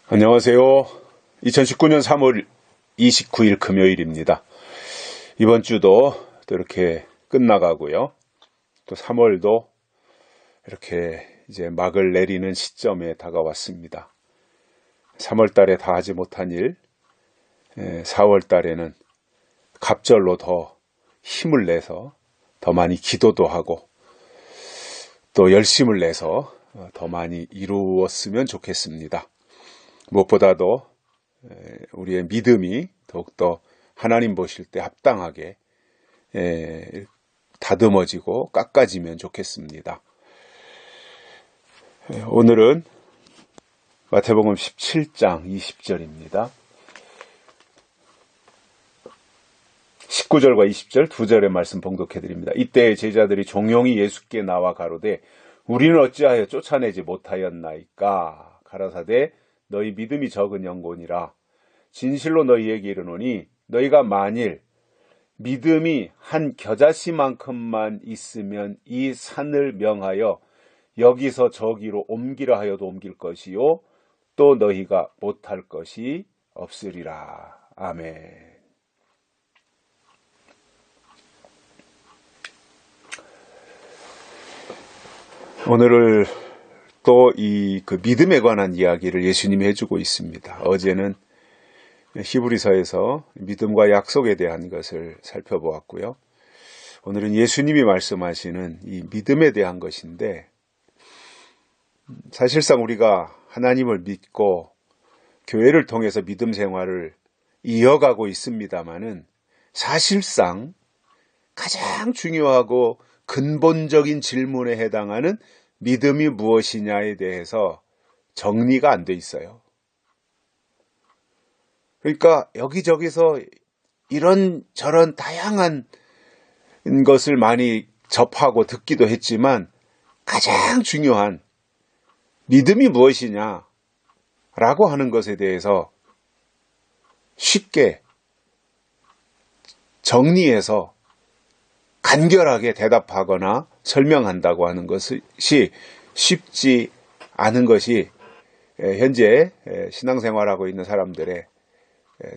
안녕하세요. 2019년 3월 29일 금요일입니다. 이번 주도 또 이렇게 끝나가고요. 또 3월도 이렇게 이제 막을 내리는 시점에 다가왔습니다. 3월 달에 다 하지 못한 일, 4월 달에는 갑절로 더 힘을 내서 더 많이 기도도 하고 또 열심을 내서 더 많이 이루었으면 좋겠습니다. 무엇보다도 우리의 믿음이 더욱더 하나님 보실 때 합당하게 다듬어지고 깎아지면 좋겠습니다. 오늘은 마태복음 17장 20절입니다. 19절과 20절 두 절의 말씀 봉독해 드립니다. 이때 제자들이 종용이 예수께 나와 가로되 우리는 어찌하여 쫓아내지 못하였나이까? 가라사대 너희 믿음이 적은 영혼이라. 진실로 너희에게 이르노니 너희가 만일 믿음이 한 겨자씨만큼만 있으면 이 산을 명하여 여기서 저기로 옮기라 하여도 옮길 것이요 또 너희가 못할 것이 없으리라. 아멘. 오늘을 또 그 믿음에 관한 이야기를 예수님이 해주고 있습니다. 어제는 히브리서에서 믿음과 약속에 대한 것을 살펴보았고요. 오늘은 예수님이 말씀하시는 이 믿음에 대한 것인데, 사실상 우리가 하나님을 믿고 교회를 통해서 믿음 생활을 이어가고 있습니다마는 사실상 가장 중요하고 근본적인 질문에 해당하는 믿음이 무엇이냐에 대해서 정리가 안 돼 있어요. 그러니까 여기저기서 이런저런 다양한 것을 많이 접하고 듣기도 했지만 가장 중요한 믿음이 무엇이냐라고 하는 것에 대해서 쉽게 정리해서 간결하게 대답하거나 설명한다고 하는 것이 쉽지 않은 것이 현재 신앙생활하고 있는 사람들의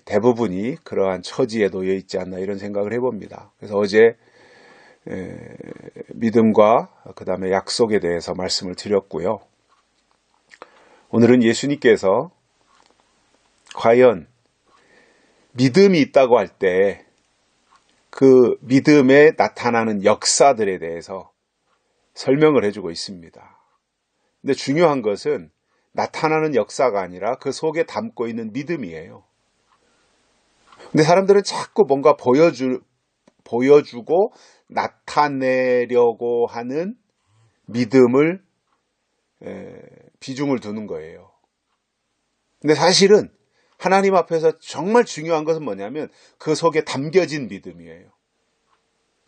대부분이 그러한 처지에 놓여 있지 않나 이런 생각을 해봅니다. 그래서 어제 믿음과 그 다음에 약속에 대해서 말씀을 드렸고요. 오늘은 예수님께서 과연 믿음이 있다고 할 때 그 믿음에 나타나는 역사들에 대해서 설명을 해주고 있습니다. 근데 중요한 것은 나타나는 역사가 아니라 그 속에 담고 있는 믿음이에요. 근데 사람들은 자꾸 뭔가 보여주고 나타내려고 하는 믿음을 비중을 두는 거예요. 근데 사실은 하나님 앞에서 정말 중요한 것은 뭐냐면 그 속에 담겨진 믿음이에요.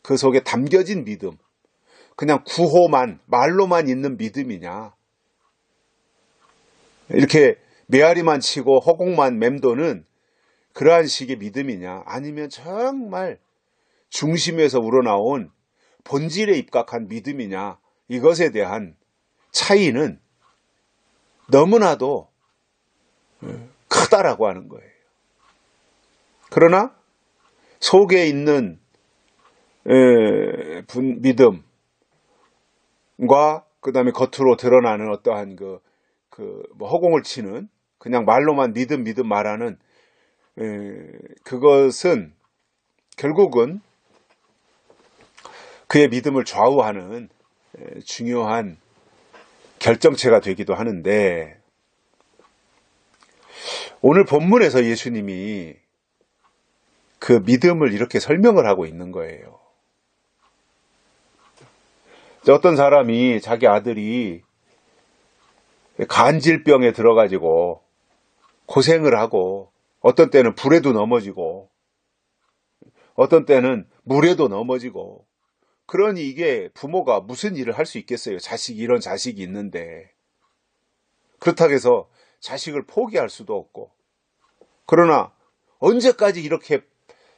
그 속에 담겨진 믿음. 그냥 구호만, 말로만 있는 믿음이냐. 이렇게 메아리만 치고 허공만 맴도는 그러한 식의 믿음이냐. 아니면 정말 중심에서 우러나온 본질에 입각한 믿음이냐. 이것에 대한 차이는 너무나도 크다라고 하는 거예요. 그러나 속에 있는 믿음과 그 다음에 겉으로 드러나는 어떠한 허공을 치는 그냥 말로만 믿음 말하는 그것은 결국은 그의 믿음을 좌우하는 중요한 결정체가 되기도 하는데, 오늘 본문에서 예수님이 그 믿음을 이렇게 설명을 하고 있는 거예요. 어떤 사람이 자기 아들이 간질병에 들어가지고 고생을 하고 어떤 때는 불에도 넘어지고 어떤 때는 물에도 넘어지고, 그러니 이게 부모가 무슨 일을 할 수 있겠어요. 이런 자식이 있는데. 그렇다고 해서 자식을 포기할 수도 없고, 그러나 언제까지 이렇게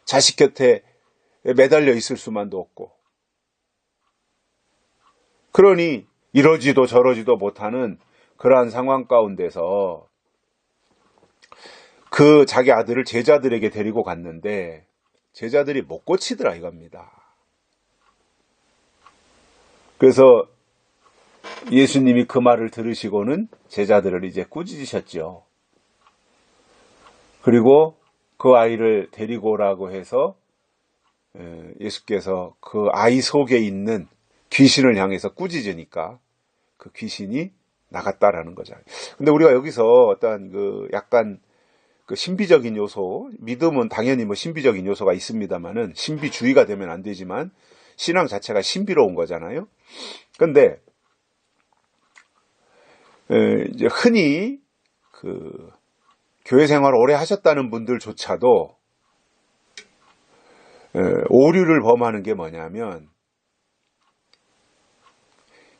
자식 곁에 매달려 있을 수만도 없고, 그러니 이러지도 저러지도 못하는 그러한 상황 가운데서 그 자기 아들을 제자들에게 데리고 갔는데 제자들이 못 고치더라 이겁니다. 그래서 예수님이 그 말을 들으시고는 제자들을 이제 꾸짖으셨죠. 그리고 그 아이를 데리고 오라고 해서 예수께서 그 아이 속에 있는 귀신을 향해서 꾸짖으니까 그 귀신이 나갔다라는 거죠. 근데 우리가 여기서 어떤 그 약간 그 신비적인 요소, 믿음은 당연히 뭐 신비적인 요소가 있습니다만은 신비주의가 되면 안 되지만 신앙 자체가 신비로운 거잖아요. 근데 이제 흔히 그 교회 생활을 오래 하셨다는 분들조차도 오류를 범하는 게 뭐냐면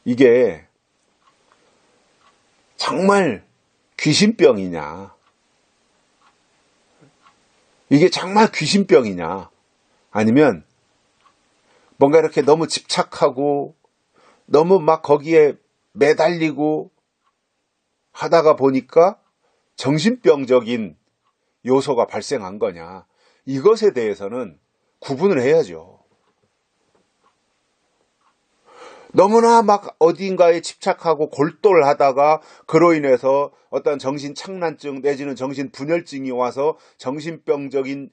이게 정말 귀신병이냐, 이게 정말 귀신병이냐, 아니면 뭔가 이렇게 너무 집착하고 너무 막 거기에 매달리고 하다가 보니까 정신병적인 요소가 발생한 거냐, 이것에 대해서는 구분을 해야죠. 너무나 막 어딘가에 집착하고 골똘하다가 그로 인해서 어떤 정신착란증 내지는 정신분열증이 와서 정신병적인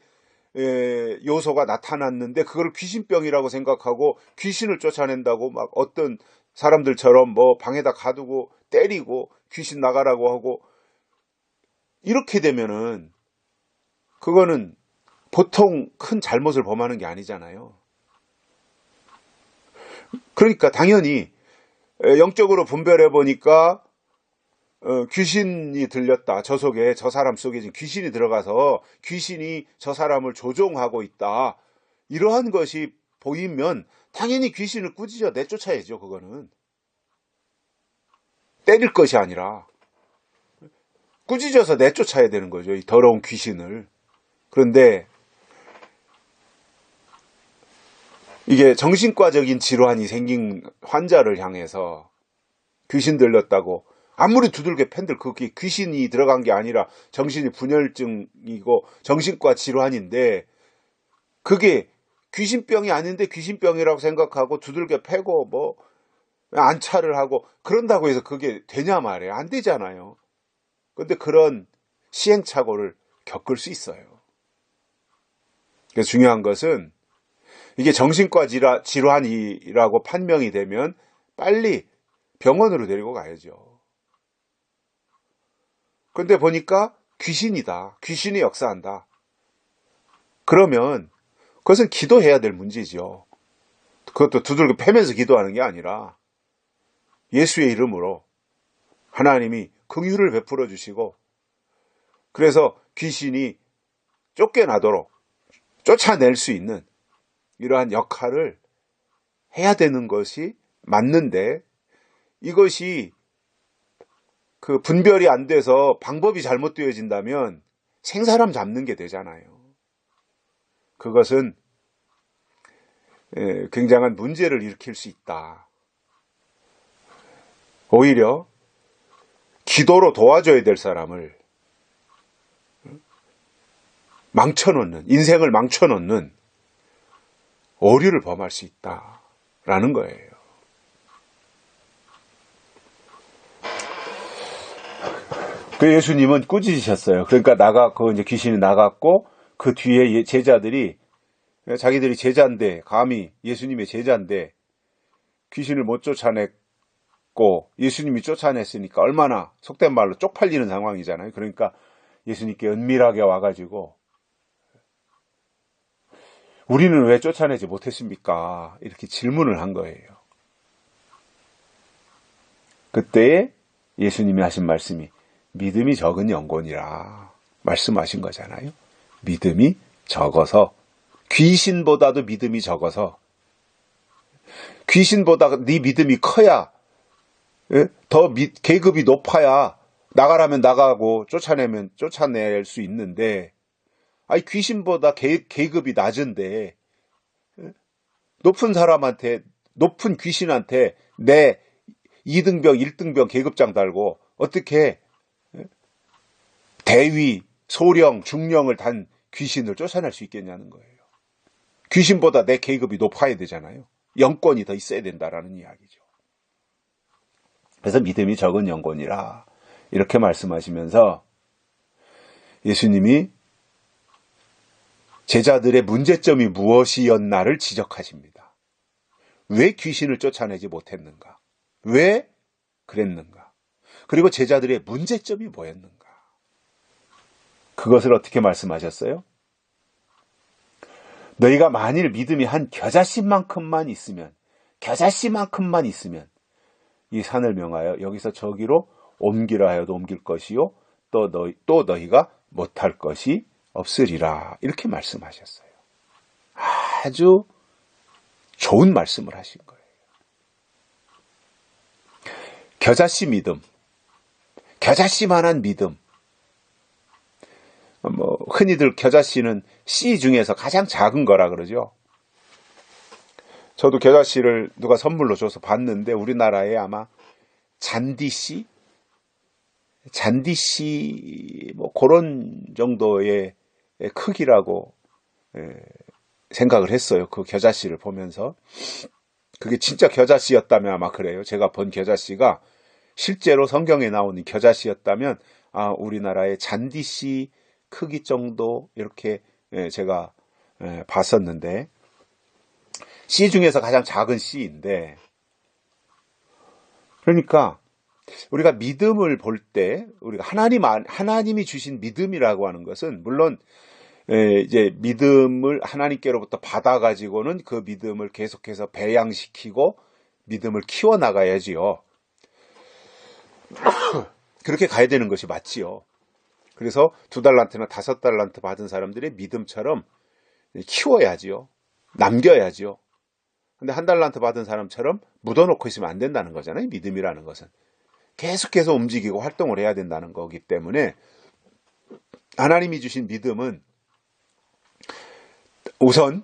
요소가 나타났는데 그걸 귀신병이라고 생각하고 귀신을 쫓아낸다고 막 어떤 사람들처럼 뭐 방에다 가두고 때리고 귀신 나가라고 하고 이렇게 되면은 그거는 보통 큰 잘못을 범하는 게 아니잖아요. 그러니까 당연히 영적으로 분별해 보니까 귀신이 들렸다. 저 속에, 저 사람 속에 지금 귀신이 들어가서 귀신이 저 사람을 조종하고 있다. 이러한 것이 보이면 당연히 귀신을 꾸짖어 내쫓아야죠. 그거는 때릴 것이 아니라 꾸짖어서 내쫓아야 되는 거죠. 이 더러운 귀신을. 그런데 이게 정신과적인 질환이 생긴 환자를 향해서 귀신 들렸다고 아무리 두들겨 팬들 그게 귀신이 들어간 게 아니라 정신이 분열증이고 정신과 질환인데 그게 귀신병이 아닌데 귀신병이라고 생각하고 두들겨 패고 뭐 안차를 하고 그런다고 해서 그게 되냐 말이에요. 안 되잖아요. 근데 그런 시행착오를 겪을 수 있어요. 그래서 중요한 것은 이게 정신과 질환이라고 판명이 되면 빨리 병원으로 데리고 가야죠. 그런데 보니까 귀신이다. 귀신이 역사한다. 그러면 그것은 기도해야 될 문제죠. 그것도 두들겨 패면서 기도하는 게 아니라 예수의 이름으로 하나님이 긍휼을 베풀어 주시고 그래서 귀신이 쫓겨나도록 쫓아낼 수 있는 이러한 역할을 해야 되는 것이 맞는데 이것이 그 분별이 안 돼서 방법이 잘못되어진다면 생사람 잡는 게 되잖아요. 그것은 굉장한 문제를 일으킬 수 있다. 오히려 기도로 도와줘야 될 사람을 망쳐놓는, 인생을 망쳐놓는 오류를 범할 수 있다라는 거예요. 그 예수님은 꾸짖으셨어요. 그러니까 이제 귀신이 나갔고 그 뒤에 제자들이 자기들이 제자인데 감히 예수님의 제자인데 귀신을 못 쫓아냈고 예수님이 쫓아냈으니까 얼마나 속된 말로 쪽팔리는 상황이잖아요. 그러니까 예수님께 은밀하게 와가지고 우리는 왜 쫓아내지 못했습니까? 이렇게 질문을 한 거예요. 그때 예수님이 하신 말씀이 믿음이 적은 영혼이라 말씀하신 거잖아요. 믿음이 적어서 귀신보다도 믿음이 적어서 귀신보다 네 믿음이 커야 더 계급이 높아야 나가라면 나가고 쫓아내면 쫓아낼 수 있는데 아니 귀신보다 계급이 낮은데 높은 사람한테 높은 귀신한테 내 2등병 1등병 계급장 달고 어떻게 대위 소령, 중령을 단 귀신을 쫓아낼 수 있겠냐는 거예요. 귀신보다 내 계급이 높아야 되잖아요. 영권이 더 있어야 된다라는 이야기죠. 그래서 믿음이 적은 영혼이라 이렇게 말씀하시면서 예수님이 제자들의 문제점이 무엇이었나를 지적하십니다. 왜 귀신을 쫓아내지 못했는가? 왜 그랬는가? 그리고 제자들의 문제점이 뭐였는가? 그것을 어떻게 말씀하셨어요? 너희가 만일 믿음이 한 겨자씨만큼만 있으면 이 산을 명하여 여기서 저기로 옮기라 하여도 옮길 것이요 또 너희가 못할 것이 없으리라 이렇게 말씀하셨어요. 아주 좋은 말씀을 하신 거예요. 겨자씨 믿음, 겨자씨만한 믿음. 흔히들 겨자씨는 씨 중에서 가장 작은 거라 그러죠. 저도 겨자씨를 누가 선물로 줘서 봤는데 우리나라에 아마 잔디씨 그런 정도의 크기라고 생각을 했어요. 그 겨자씨를 보면서. 그게 진짜 겨자씨였다면 아마 그래요. 제가 본 겨자씨가 실제로 성경에 나오는 겨자씨였다면 우리나라의 잔디씨 크기 정도 이렇게 제가 봤었는데 씨 중에서 가장 작은 씨인데 그러니까 우리가 믿음을 볼 때 우리가 하나님이 주신 믿음이라고 하는 것은 물론 이제 믿음을 하나님께로부터 받아가지고는 그 믿음을 계속해서 배양시키고 믿음을 키워나가야지요. 그렇게 가야 되는 것이 맞지요. 그래서 2달란트나 5달란트 받은 사람들의 믿음처럼 키워야지요. 남겨야지요. 근데 1달란트 받은 사람처럼 묻어놓고 있으면 안 된다는 거잖아요. 믿음이라는 것은. 계속해서 움직이고 활동을 해야 된다는 거기 때문에 하나님이 주신 믿음은 우선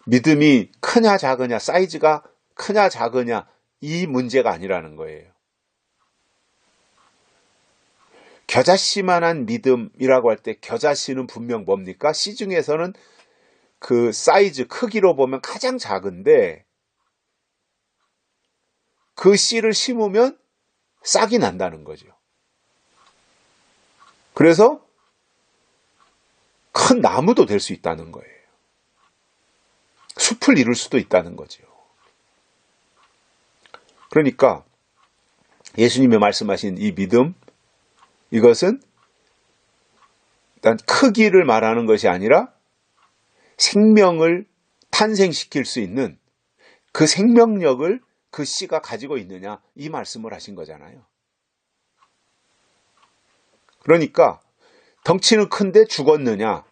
믿음이 크냐 작으냐, 사이즈가 크냐 작으냐 이 문제가 아니라는 거예요. 겨자씨만한 믿음이라고 할 때 겨자씨는 분명 뭡니까? 씨 중에서는 그 사이즈 크기로 보면 가장 작은데 그 씨를 심으면 싹이 난다는 거죠. 그래서 큰 나무도 될 수 있다는 거예요. 숲을 이룰 수도 있다는 거죠. 그러니까 예수님이 말씀하신 이 믿음, 이것은 일단 크기를 말하는 것이 아니라 생명을 탄생시킬 수 있는 그 생명력을 그 씨가 가지고 있느냐 이 말씀을 하신 거잖아요. 그러니까 덩치는 큰데 죽었느냐,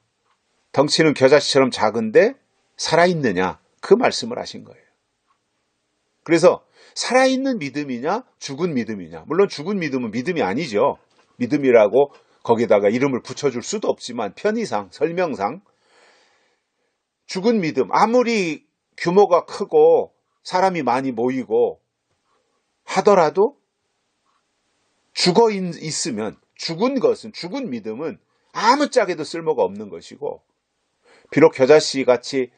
덩치는 겨자씨처럼 작은데 살아있느냐 그 말씀을 하신 거예요. 그래서 살아있는 믿음이냐 죽은 믿음이냐, 물론 죽은 믿음은 믿음이 아니죠. 믿음이라고 거기다가 이름을 붙여줄 수도 없지만 편의상 설명상 죽은 믿음, 아무리 규모가 크고 사람이 많이 모이고 하더라도 죽어 있으면 죽은 것은, 죽은 믿음은 아무짝에도 쓸모가 없는 것이고, 비록 겨자씨 같이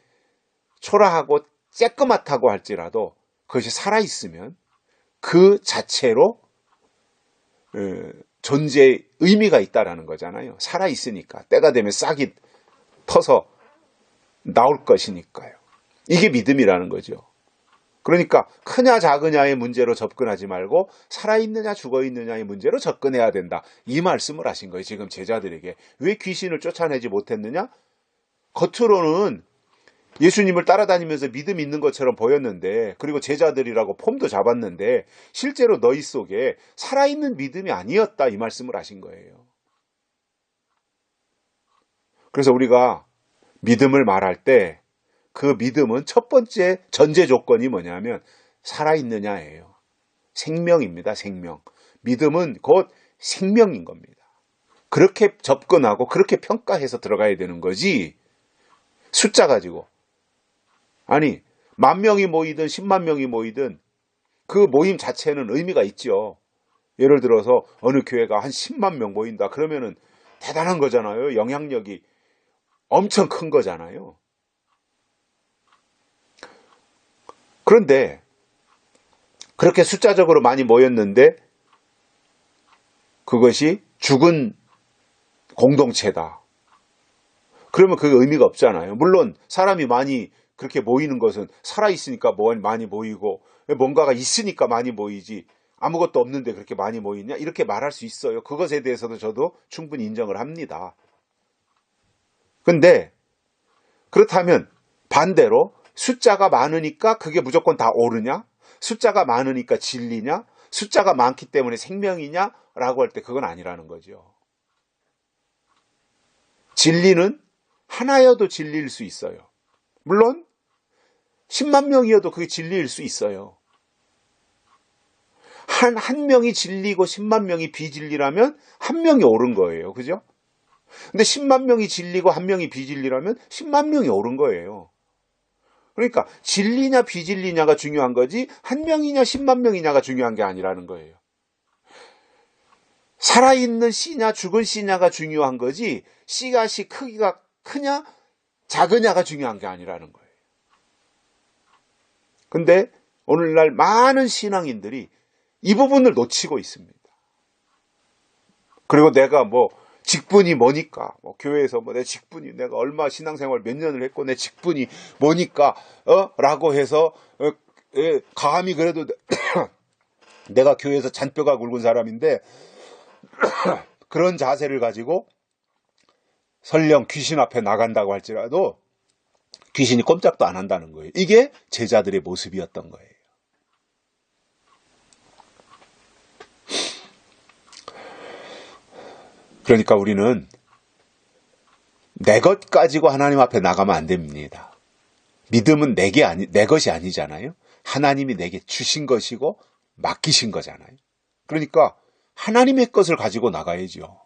초라하고 쬐끄맣다고 할지라도 그것이 살아있으면 그 자체로 존재의 의미가 있다라는 거잖아요. 살아있으니까 때가 되면 싹이 터서 나올 것이니까요. 이게 믿음이라는 거죠. 그러니까 크냐 작으냐의 문제로 접근하지 말고 살아있느냐 죽어있느냐의 문제로 접근해야 된다. 이 말씀을 하신 거예요. 지금 제자들에게. 왜 귀신을 쫓아내지 못했느냐? 겉으로는 예수님을 따라다니면서 믿음 있는 것처럼 보였는데, 그리고 제자들이라고 폼도 잡았는데 실제로 너희 속에 살아있는 믿음이 아니었다. 이 말씀을 하신 거예요. 그래서 우리가 믿음을 말할 때 그 믿음은 첫 번째 전제 조건이 뭐냐면 살아있느냐예요. 생명입니다. 생명. 믿음은 곧 생명인 겁니다. 그렇게 접근하고 그렇게 평가해서 들어가야 되는 거지, 숫자 가지고. 아니 10,000명이 모이든 10만 명이 모이든 그 모임 자체는 의미가 있죠. 예를 들어서 어느 교회가 한 10만 명 모인다 그러면은 대단한 거잖아요. 영향력이 엄청 큰 거잖아요. 그런데 그렇게 숫자적으로 많이 모였는데 그것이 죽은 공동체다. 그러면 그게 의미가 없잖아요. 물론 사람이 많이 그렇게 모이는 것은 살아있으니까 많이 모이고 뭔가가 있으니까 많이 모이지 아무것도 없는데 그렇게 많이 모이냐? 이렇게 말할 수 있어요. 그것에 대해서도 저도 충분히 인정을 합니다. 근데 그렇다면 반대로 숫자가 많으니까 그게 무조건 다 옳으냐? 숫자가 많으니까 진리냐? 숫자가 많기 때문에 생명이냐? 라고 할 때 그건 아니라는 거죠. 진리는 하나여도 진리일 수 있어요. 물론 10만 명이어도 그게 진리일 수 있어요. 한 명이 진리고 10만 명이 비진리라면 한 명이 옳은 거예요. 그죠? 근데 10만 명이 진리고 한 명이 비진리라면 10만 명이 옳은 거예요. 그러니까 진리냐 비진리냐가 중요한 거지 한 명이냐 10만 명이냐가 중요한 게 아니라는 거예요. 살아있는 씨냐 죽은 씨냐가 중요한 거지 씨앗이 크기가 크냐 작으냐가 중요한 게 아니라는 거예요. 근데 오늘날 많은 신앙인들이 이 부분을 놓치고 있습니다. 그리고 내가 직분이 뭐니까, 교회에서 내 직분이, 내가 얼마 신앙생활 몇 년을 했고, 내 직분이 뭐니까, 라고 해서, 감히 그래도 내가 교회에서 잔뼈가 굵은 사람인데, 그런 자세를 가지고, 설령 귀신 앞에 나간다고 할지라도, 귀신이 꼼짝도 안 한다는 거예요. 이게 제자들의 모습이었던 거예요. 그러니까 우리는 내 것 가지고 하나님 앞에 나가면 안 됩니다. 믿음은 내 것이 아니잖아요. 하나님이 내게 주신 것이고 맡기신 거잖아요. 그러니까 하나님의 것을 가지고 나가야죠.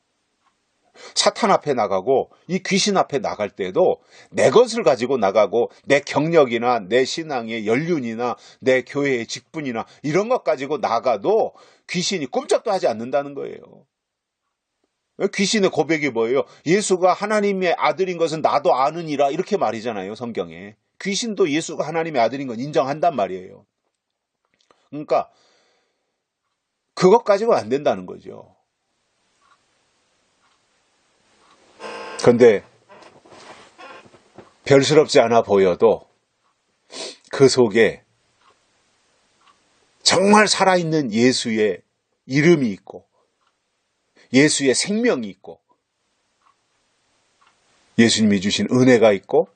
사탄 앞에 나가고 이 귀신 앞에 나갈 때도 내 것을 가지고 나가고 내 경력이나 내 신앙의 연륜이나 내 교회의 직분이나 이런 것 가지고 나가도 귀신이 꼼짝도 하지 않는다는 거예요. 귀신의 고백이 뭐예요? 예수가 하나님의 아들인 것은 나도 아느니라 이렇게 말이잖아요. 성경에. 귀신도 예수가 하나님의 아들인 건 인정한단 말이에요. 그러니까 그것 가지고는 안 된다는 거죠. 그런데 별스럽지 않아 보여도 그 속에 정말 살아있는 예수의 이름이 있고 예수의 생명이 있고 예수님이 주신 은혜가 있고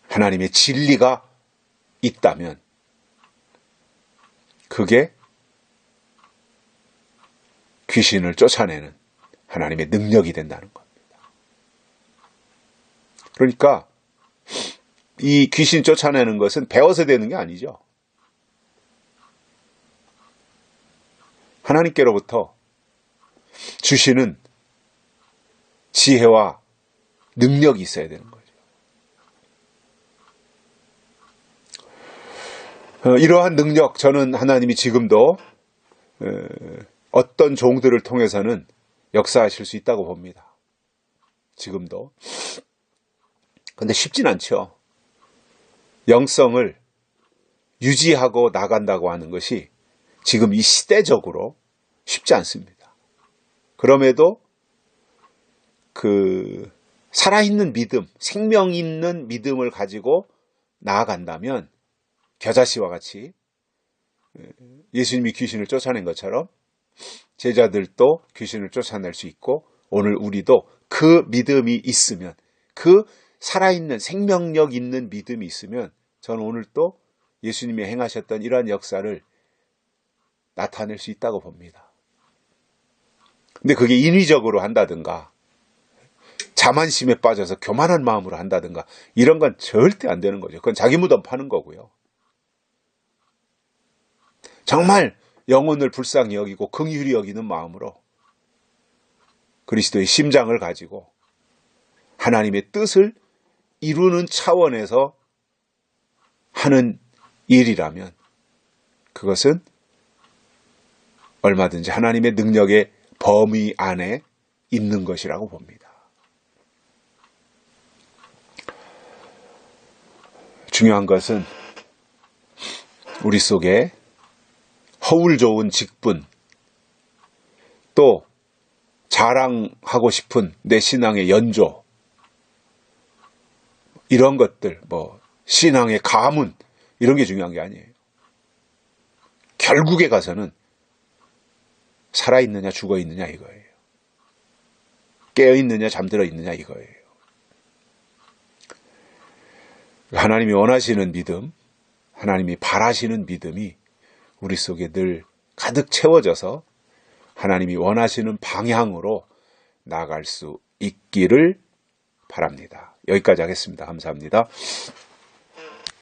하나님의 진리가 있다면 그게 귀신을 쫓아내는 하나님의 능력이 된다는 겁니다. 그러니까 이 귀신 쫓아내는 것은 배워서 되는 게 아니죠. 하나님께로부터 주시는 지혜와 능력이 있어야 되는 거죠. 이러한 능력 저는 하나님이 지금도 어떤 종들을 통해서는 역사하실 수 있다고 봅니다. 지금도. 근데 쉽진 않죠. 영성을 유지하고 나간다고 하는 것이 지금 이 시대적으로 쉽지 않습니다. 그럼에도 그 살아있는 믿음, 생명 있는 믿음을 가지고 나아간다면 겨자씨와 같이 예수님이 귀신을 쫓아낸 것처럼 제자들도 귀신을 쫓아낼 수 있고 오늘 우리도 그 믿음이 있으면 그 살아있는 생명력 있는 믿음이 있으면 저는 오늘 또 예수님이 행하셨던 이러한 역사를 나타낼 수 있다고 봅니다. 근데 그게 인위적으로 한다든가 자만심에 빠져서 교만한 마음으로 한다든가 이런 건 절대 안 되는 거죠. 그건 자기 무덤 파는 거고요. 정말 영혼을 불쌍히 여기고 긍휼히 여기는 마음으로 그리스도의 심장을 가지고 하나님의 뜻을 이루는 차원에서 하는 일이라면 그것은 얼마든지 하나님의 능력의 범위 안에 있는 것이라고 봅니다. 중요한 것은 우리 속에 허울 좋은 직분, 또 자랑하고 싶은 내 신앙의 연조, 이런 것들, 신앙의 가문, 이런 게 중요한 게 아니에요. 결국에 가서는 살아있느냐 죽어있느냐 이거예요. 깨어있느냐 잠들어 있느냐 이거예요. 하나님이 원하시는 믿음, 하나님이 바라시는 믿음이 우리 속에 늘 가득 채워져서 하나님이 원하시는 방향으로 나아갈 수 있기를 바랍니다. 여기까지 하겠습니다. 감사합니다.